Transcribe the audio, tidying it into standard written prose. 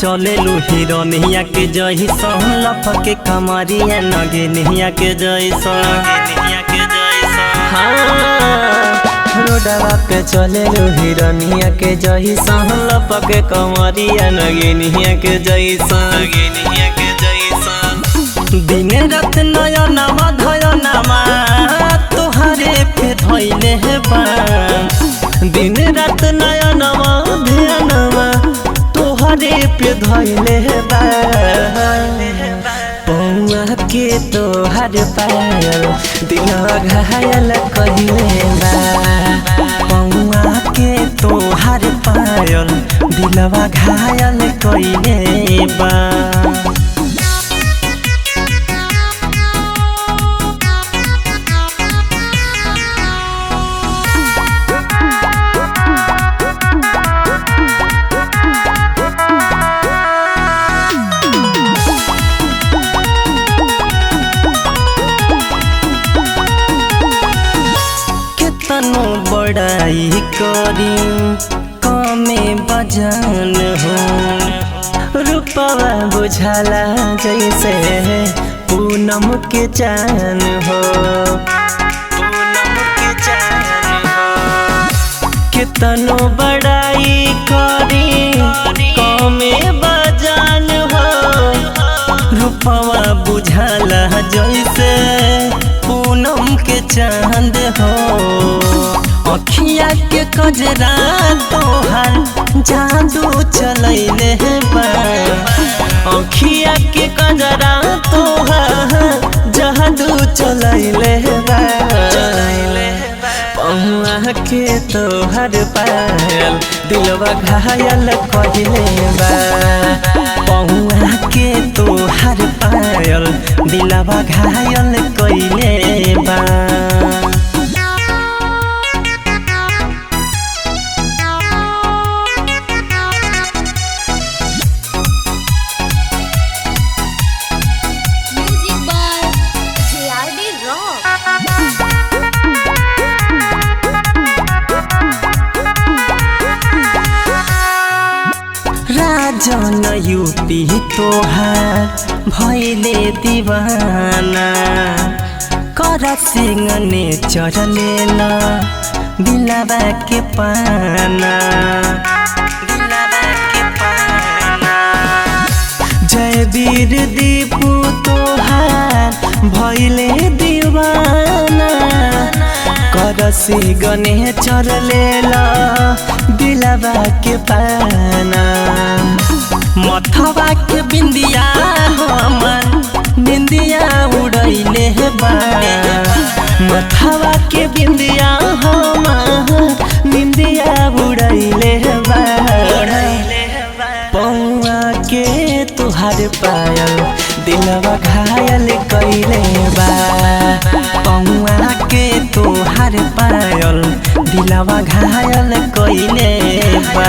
चले लू हिरनिया के जइसन लपके कमरिया नगिनिया के जइसन रोडवा पे चले लू हिरनिया के जइसन लपके कमरिया नगिनिया के जइसन दिन रात नयनमा धयनमा तोहरे पे धइले बा दिन रात नयनमा ध्यानमा तोहरे पे धइले बा पौआ के तोहर पायल दिलवा घायल कइले बा पौआ के तोहर पायल दिलवा घायल कइले बा। तनो बड़ाई करी कमे बजान हो रूपवा बुझाला जैसे पूनम के चान हो कितनो बड़ाई करी कमे बजान हो रूपवा बुझाला जैसे पूनम के चांद हो अखिया के कजरा तोहर जादू चलैले बा अखिया के कजरा तोहर जादू चलैले बा पौआ के तोहर पायल दिलवा घायल कइले बा पौआ के तोहर पायल दिलवा घायल कइले बा। राजन यूपी तोहार भैले दीवाना कर सिंगने चढ़लेला दिलवा के पाना जय वीर दीपू तोहार भैले दीवाना कर सिंगने चढ़लेला दिलवा के पाना मथवा के बिंदिया हमर बिंदिया उड़ैले बा मथवा के बिंदिया हमर बिंदिया उड़ैले बा पौआ के तुहार पायल दिलवा घायल कइले बा पौआ के तुहार पायल दिलवा घायल कइले बा।